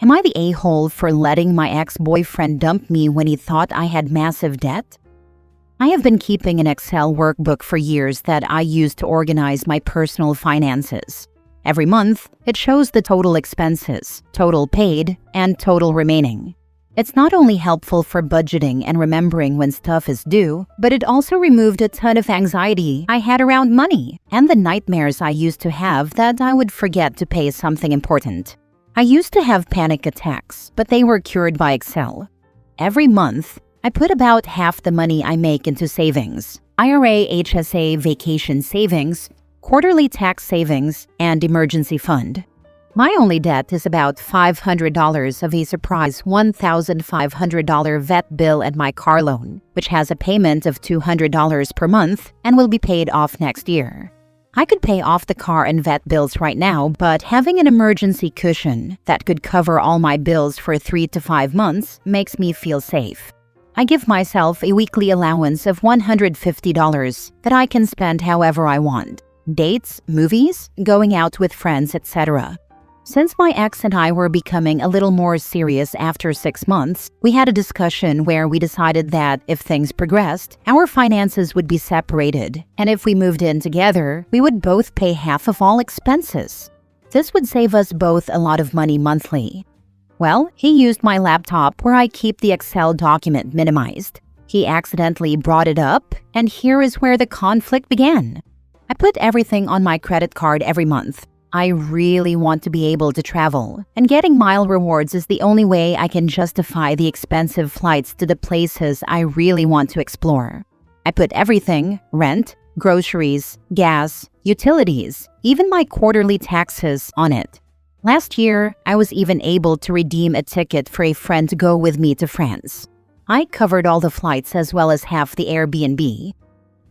Am I the a-hole for letting my ex-boyfriend dump me when he thought I had massive debt? I have been keeping an Excel workbook for years that I use to organize my personal finances. Every month, it shows the total expenses, total paid, and total remaining. It's not only helpful for budgeting and remembering when stuff is due, but it also removed a ton of anxiety I had around money and the nightmares I used to have that I would forget to pay something important. I used to have panic attacks, but they were cured by Excel. Every month, I put about half the money I make into savings, IRA, HSA, vacation savings, quarterly tax savings, and emergency fund. My only debt is about $500 of a surprise $1,500 vet bill and my car loan, which has a payment of $200 per month and will be paid off next year. I could pay off the car and vet bills right now, but having an emergency cushion that could cover all my bills for 3 to 5 months makes me feel safe. I give myself a weekly allowance of $150 that I can spend however I want. Dates, movies, going out with friends, etc. Since my ex and I were becoming a little more serious after 6 months, we had a discussion where we decided that if things progressed, our finances would be separated, and if we moved in together, we would both pay half of all expenses. This would save us both a lot of money monthly. Well, he used my laptop where I keep the Excel document minimized. He accidentally brought it up, and here is where the conflict began. I put everything on my credit card every month. I really want to be able to travel, and getting mile rewards is the only way I can justify the expensive flights to the places I really want to explore. I put everything, rent, groceries, gas, utilities, even my quarterly taxes on it. Last year, I was even able to redeem a ticket for a friend to go with me to France. I covered all the flights as well as half the Airbnb.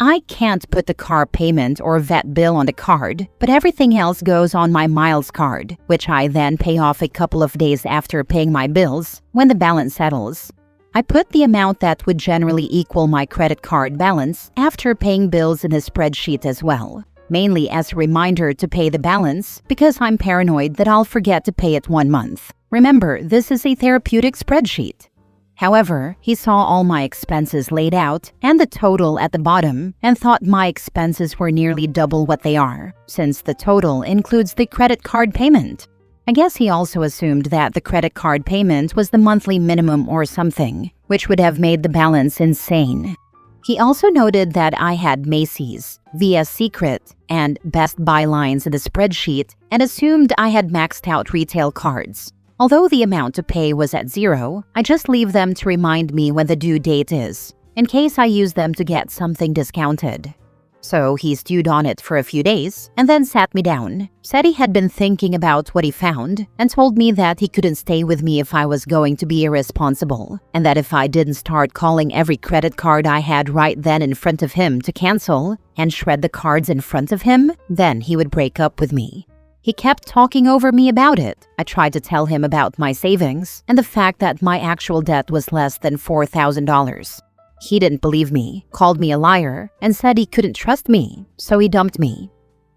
I can't put the car payment or vet bill on the card, but everything else goes on my miles card, which I then pay off a couple of days after paying my bills when the balance settles. I put the amount that would generally equal my credit card balance after paying bills in a spreadsheet as well, mainly as a reminder to pay the balance because I'm paranoid that I'll forget to pay it 1 month. Remember, this is a therapeutic spreadsheet. However, he saw all my expenses laid out and the total at the bottom and thought my expenses were nearly double what they are, since the total includes the credit card payment. I guess he also assumed that the credit card payment was the monthly minimum or something, which would have made the balance insane. He also noted that I had Macy's, VS Secret, and Best Buy lines in the spreadsheet and assumed I had maxed out retail cards. Although the amount to pay was at 0, I just leave them to remind me when the due date is, in case I use them to get something discounted. So he stewed on it for a few days and then sat me down, said he had been thinking about what he found, and told me that he couldn't stay with me if I was going to be irresponsible, and that if I didn't start calling every credit card I had right then in front of him to cancel and shred the cards in front of him, then he would break up with me. He kept talking over me about it. I tried to tell him about my savings and the fact that my actual debt was less than $4,000. He didn't believe me, called me a liar, and said he couldn't trust me, so he dumped me.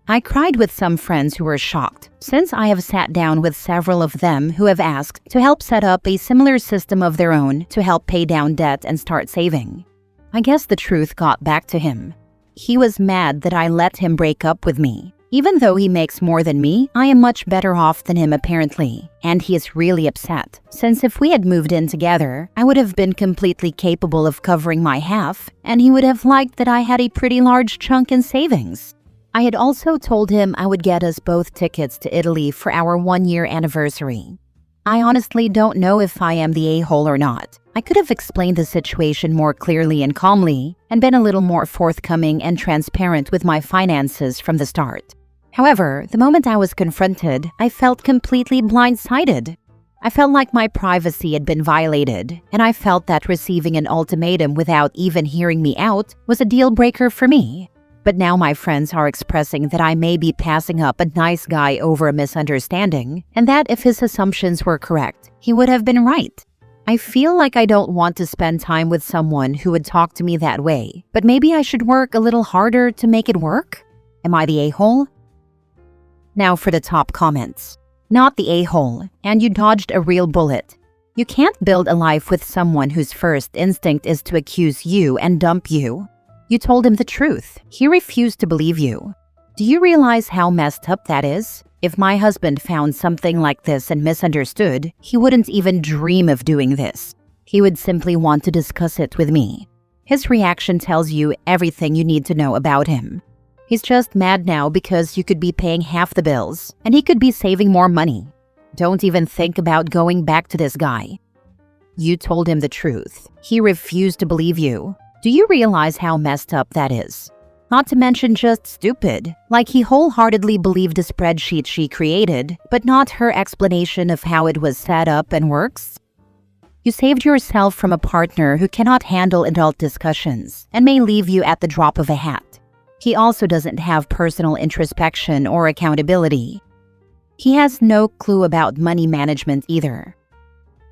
I cried with some friends who were shocked, since I have sat down with several of them who have asked to help set up a similar system of their own to help pay down debt and start saving. I guess the truth got back to him. He was mad that I let him break up with me. Even though he makes more than me, I am much better off than him apparently, and he is really upset, since if we had moved in together, I would have been completely capable of covering my half, and he would have liked that I had a pretty large chunk in savings. I had also told him I would get us both tickets to Italy for our 1-year anniversary. I honestly don't know if I am the a-hole or not. I could have explained the situation more clearly and calmly, and been a little more forthcoming and transparent with my finances from the start. However, the moment I was confronted, I felt completely blindsided. I felt like my privacy had been violated, and I felt that receiving an ultimatum without even hearing me out was a deal breaker for me. But now my friends are expressing that I may be passing up a nice guy over a misunderstanding, and that if his assumptions were correct, he would have been right. I feel like I don't want to spend time with someone who would talk to me that way, but maybe I should work a little harder to make it work? Am I the a-hole? Now for the top comments. not the a-hole, and you dodged a real bullet. You can't build a life with someone whose first instinct is to accuse you and dump you. You told him the truth. He refused to believe you. Do you realize how messed up that is? If my husband found something like this and misunderstood, he wouldn't even dream of doing this. He would simply want to discuss it with me. His reaction tells you everything you need to know about him. He's just mad now because you could be paying half the bills, and he could be saving more money. Don't even think about going back to this guy. You told him the truth. He refused to believe you. Do you realize how messed up that is? Not to mention just stupid, like he wholeheartedly believed the spreadsheet she created, but not her explanation of how it was set up and works. You saved yourself from a partner who cannot handle adult discussions and may leave you at the drop of a hat. He also doesn't have personal introspection or accountability. He has no clue about money management either.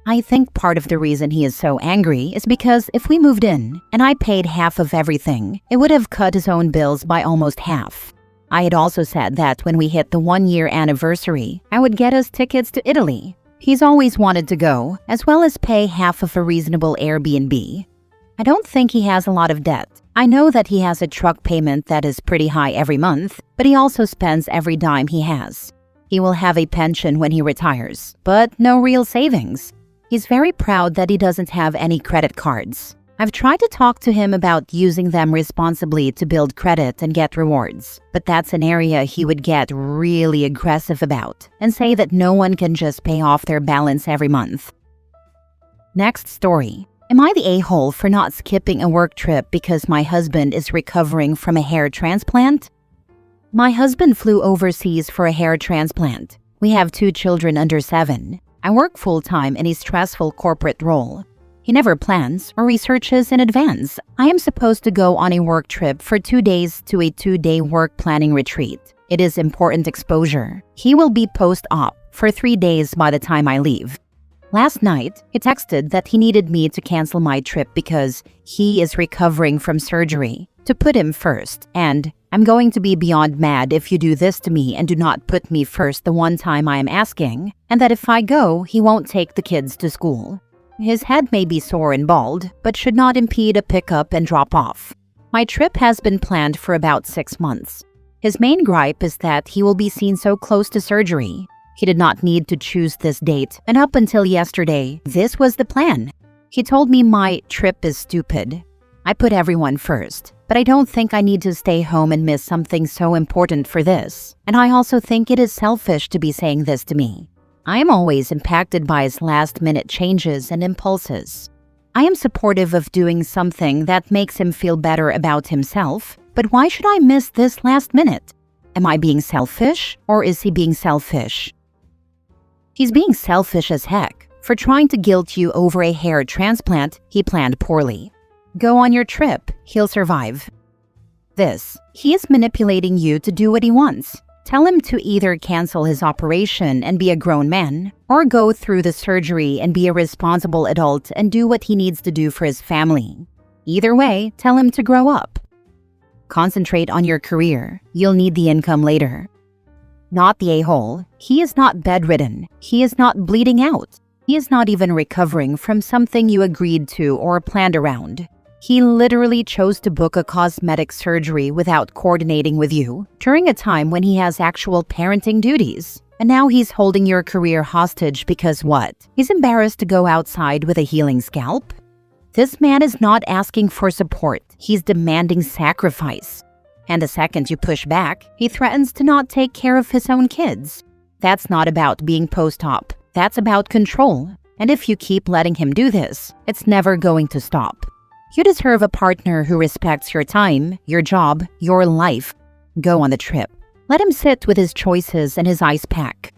I think part of the reason he is so angry is because if we moved in and I paid half of everything, it would have cut his own bills by almost half. I had also said that when we hit the 1-year anniversary, I would get us tickets to Italy. He's always wanted to go, as well as pay half of a reasonable Airbnb. I don't think he has a lot of debt. I know that he has a truck payment that is pretty high every month, but he also spends every dime he has. He will have a pension when he retires, but no real savings. He's very proud that he doesn't have any credit cards. I've tried to talk to him about using them responsibly to build credit and get rewards, but that's an area he would get really aggressive about and say that no one can just pay off their balance every month. Next story. Am I the a-hole for not skipping a work trip because my husband is recovering from a hair transplant? My husband flew overseas for a hair transplant. We have 2 children under 7. I work full-time in a stressful corporate role. He never plans or researches in advance. I am supposed to go on a work trip for 2 days to a 2-day work planning retreat. It is important exposure. He will be post-op for 3 days by the time I leave. Last night, he texted that he needed me to cancel my trip because he is recovering from surgery, to put him first, and I'm going to be beyond mad if you do this to me and do not put me first the one time I am asking, and that if I go, he won't take the kids to school. His head may be sore and bald, but should not impede a pickup and drop off. My trip has been planned for about 6 months. His main gripe is that he will be seen so close to surgery. He did not need to choose this date, and up until yesterday, this was the plan. He told me my trip is stupid. I put everyone first, but I don't think I need to stay home and miss something so important for this. And I also think it is selfish to be saying this to me. I am always impacted by his last-minute changes and impulses. I am supportive of doing something that makes him feel better about himself, but why should I miss this last minute? Am I being selfish, or is he being selfish? He's being selfish as heck. For trying to guilt you over a hair transplant he planned poorly. Go on your trip, he'll survive. He is manipulating you to do what he wants. Tell him to either cancel his operation and be a grown man, or go through the surgery and be a responsible adult and do what he needs to do for his family. Either way, tell him to grow up. Concentrate on your career. You'll need the income later. Not the a-hole. He is not bedridden. He is not bleeding out. He is not even recovering from something you agreed to or planned around. He literally chose to book a cosmetic surgery without coordinating with you during a time when he has actual parenting duties. And now he's holding your career hostage because what? He's embarrassed to go outside with a healing scalp? This man is not asking for support. He's demanding sacrifice. And the second you push back, he threatens to not take care of his own kids. That's not about being post-op. That's about control. And if you keep letting him do this, it's never going to stop. You deserve a partner who respects your time, your job, your life. Go on the trip. Let him sit with his choices and his ice pack.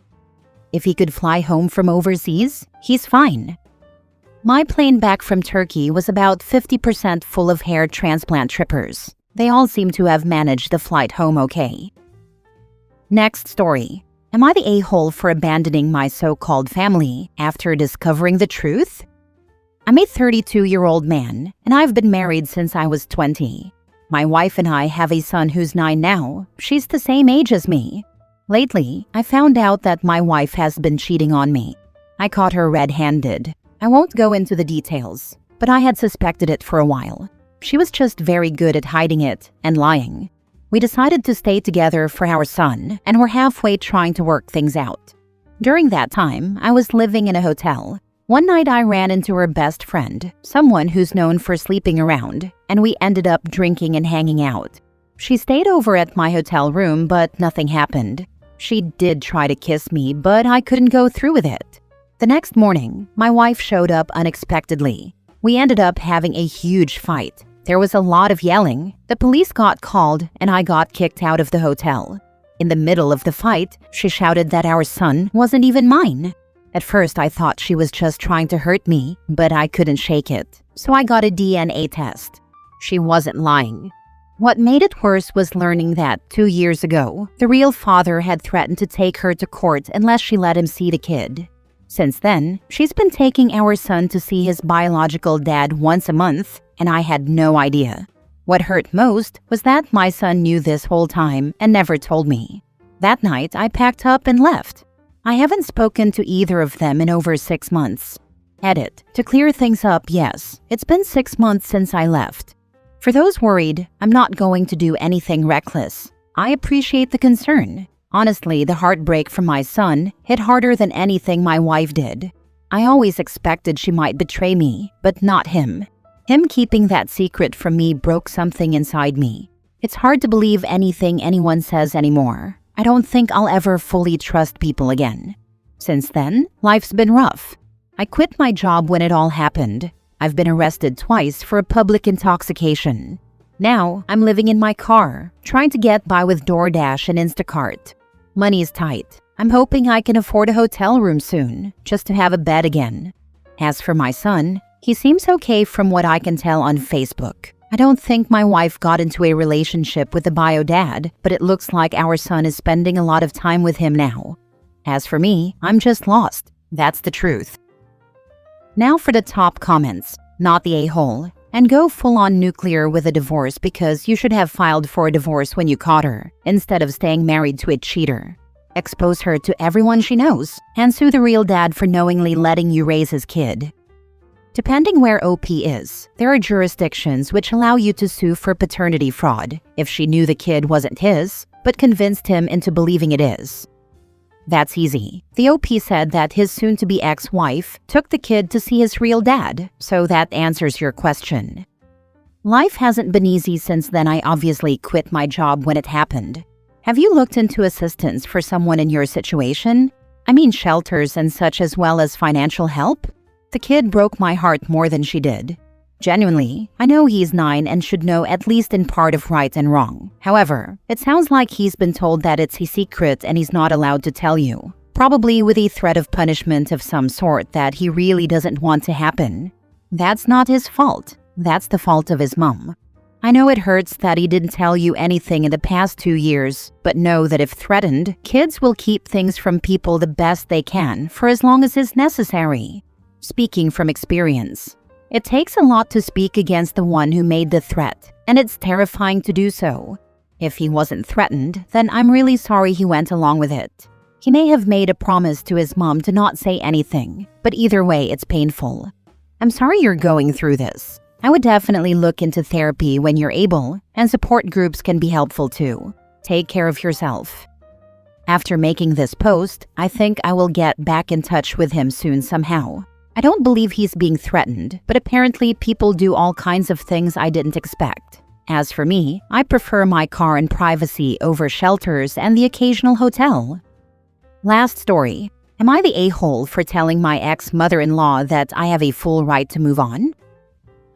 If he could fly home from overseas, he's fine. My plane back from Turkey was about 50% full of hair transplant trippers. They all seem to have managed the flight home okay. Next story. Am I the a-hole for abandoning my so-called family after discovering the truth? I'm a 32-year-old man, and I've been married since I was 20. My wife and I have a son who's 9 now. She's the same age as me. Lately, I found out that my wife has been cheating on me. I caught her red-handed. I won't go into the details, but I had suspected it for a while. She was just very good at hiding it and lying. We decided to stay together for our son, and we're halfway trying to work things out. During that time, I was living in a hotel. One night I ran into her best friend, someone who's known for sleeping around, and we ended up drinking and hanging out. She stayed over at my hotel room, but nothing happened. She did try to kiss me, but I couldn't go through with it. The next morning, my wife showed up unexpectedly. We ended up having a huge fight. There was a lot of yelling. The police got called, and I got kicked out of the hotel. In the middle of the fight, she shouted that our son wasn't even mine. At first, I thought she was just trying to hurt me, but I couldn't shake it. So I got a DNA test. She wasn't lying. What made it worse was learning that 2 years ago, the real father had threatened to take her to court unless she let him see the kid. Since then, she's been taking our son to see his biological dad once a month, and I had no idea. What hurt most was that my son knew this whole time and never told me. That night, I packed up and left. I haven't spoken to either of them in over 6 months. Edit. To clear things up, yes, it's been 6 months since I left. For those worried, I'm not going to do anything reckless. I appreciate the concern. Honestly, the heartbreak from my son hit harder than anything my wife did. I always expected she might betray me, but not him. Him keeping that secret from me broke something inside me. It's hard to believe anything anyone says anymore. I don't think I'll ever fully trust people again. Since then, life's been rough. I quit my job when it all happened. I've been arrested twice for a public intoxication. Now, I'm living in my car, trying to get by with DoorDash and Instacart. Money's tight. I'm hoping I can afford a hotel room soon, just to have a bed again. As for my son, he seems okay from what I can tell on Facebook. I don't think my wife got into a relationship with the bio dad, but it looks like our son is spending a lot of time with him now. As for me, I'm just lost. That's the truth. Now for the top comments, not the a-hole, and go full-on nuclear with a divorce because you should have filed for a divorce when you caught her, instead of staying married to a cheater. Expose her to everyone she knows, and sue the real dad for knowingly letting you raise his kid. Depending where OP is, there are jurisdictions which allow you to sue for paternity fraud if she knew the kid wasn't his, but convinced him into believing it is. That's easy. The OP said that his soon-to-be ex-wife took the kid to see his real dad, so that answers your question. Life hasn't been easy since then. I obviously quit my job when it happened. Have you looked into assistance for someone in your situation? I mean shelters and such, as well as financial help? The kid broke my heart more than she did. Genuinely, I know he's 9 and should know at least in part of right and wrong. However, it sounds like he's been told that it's his secret and he's not allowed to tell you. Probably with a threat of punishment of some sort that he really doesn't want to happen. That's not his fault. That's the fault of his mom. I know it hurts that he didn't tell you anything in the past 2 years, but know that if threatened, kids will keep things from people the best they can for as long as is necessary. Speaking from experience, it takes a lot to speak against the one who made the threat, and it's terrifying to do so. If he wasn't threatened, then I'm really sorry he went along with it. He may have made a promise to his mom to not say anything, but either way, it's painful. I'm sorry you're going through this. I would definitely look into therapy when you're able, and support groups can be helpful too. Take care of yourself. After making this post, I think I will get back in touch with him soon somehow. I don't believe he's being threatened, but apparently people do all kinds of things I didn't expect. As for me, I prefer my car and privacy over shelters and the occasional hotel. Last story. Am I the a-hole for telling my ex-mother-in-law that I have a full right to move on?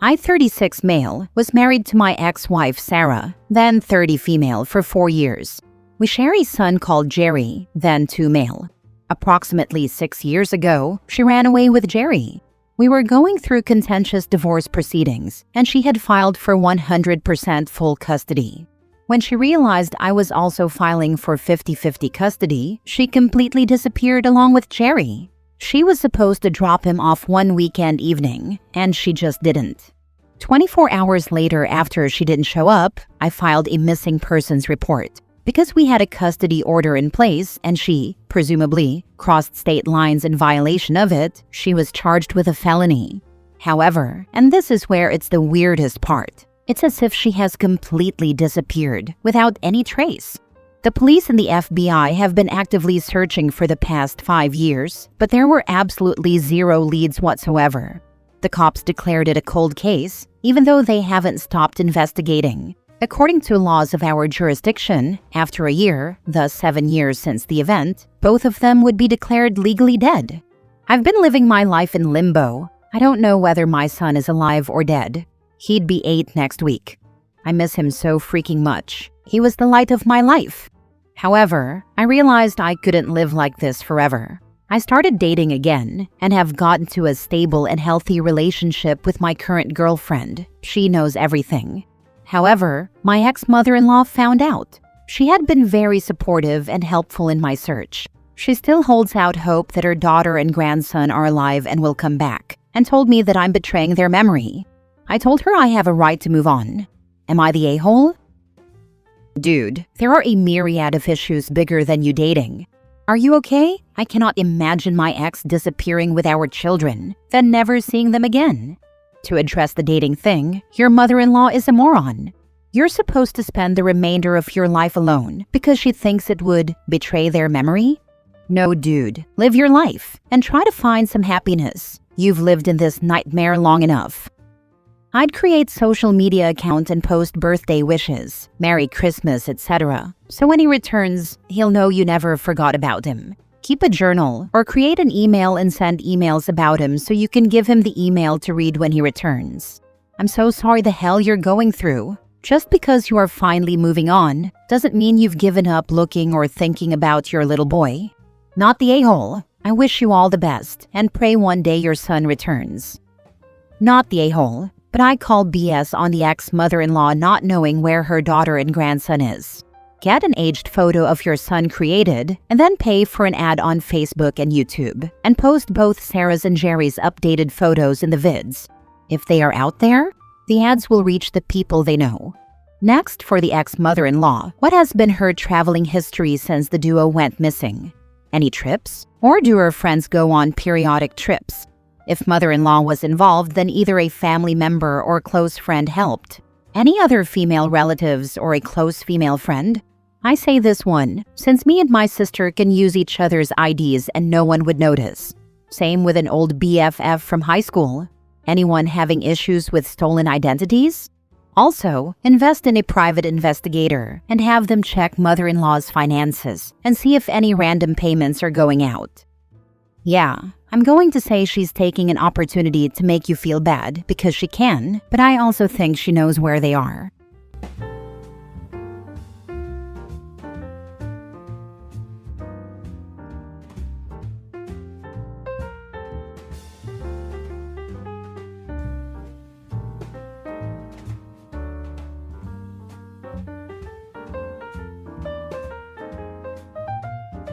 I, 36 male, was married to my ex-wife Sarah, then 30 female, for 4 years. We share a son called Jerry, then 2 male. Approximately 6 years ago, she ran away with Jerry. We were going through contentious divorce proceedings, and she had filed for 100% full custody. When she realized I was also filing for 50-50 custody, she completely disappeared along with Jerry. She was supposed to drop him off one weekend evening, and she just didn't. 24 hours later, after she didn't show up, I filed a missing persons report. Because we had a custody order in place and she, presumably, crossed state lines in violation of it, she was charged with a felony. However, and this is where it's the weirdest part, it's as if she has completely disappeared without any trace. The police and the FBI have been actively searching for the past 5 years, but there were absolutely zero leads whatsoever. The cops declared it a cold case, even though they haven't stopped investigating. According to laws of our jurisdiction, after a year, thus 7 years since the event, both of them would be declared legally dead. I've been living my life in limbo. I don't know whether my son is alive or dead. He'd be 8 next week. I miss him so freaking much. He was the light of my life. However, I realized I couldn't live like this forever. I started dating again and have gotten to a stable and healthy relationship with my current girlfriend. She knows everything. However, my ex-mother-in-law found out. She had been very supportive and helpful in my search. She still holds out hope that her daughter and grandson are alive and will come back, and told me that I'm betraying their memory. I told her I have a right to move on. Am I the a-hole? Dude, there are a myriad of issues bigger than you dating. Are you okay? I cannot imagine my ex disappearing with our children, then never seeing them again. To address the dating thing, your mother-in-law is a moron. You're supposed to spend the remainder of your life alone because she thinks it would betray their memory? No, dude, live your life and try to find some happiness. You've lived in this nightmare long enough. I'd create social media account and post birthday wishes, Merry Christmas, etc. So when he returns, he'll know you never forgot about him. Keep a journal or create an email and send emails about him so you can give him the email to read when he returns. I'm so sorry the hell you're going through. Just because you are finally moving on doesn't mean you've given up looking or thinking about your little boy. Not the a-hole. I wish you all the best and pray one day your son returns. Not the a-hole. But I call BS on the ex-mother-in-law not knowing where her daughter and grandson is. Get an aged photo of your son created, and then pay for an ad on Facebook and YouTube, and post both Sarah's and Jerry's updated photos in the vids. If they are out there, the ads will reach the people they know. Next, for the ex-mother-in-law, what has been her traveling history since the duo went missing? Any trips? Or do her friends go on periodic trips? If mother-in-law was involved, then either a family member or close friend helped. Any other female relatives or a close female friend? I say this one, since me and my sister can use each other's IDs and no one would notice. Same with an old BFF from high school. Anyone having issues with stolen identities? Also, invest in a private investigator and have them check mother-in-law's finances and see if any random payments are going out. Yeah, I'm going to say she's taking an opportunity to make you feel bad because she can, but I also think she knows where they are.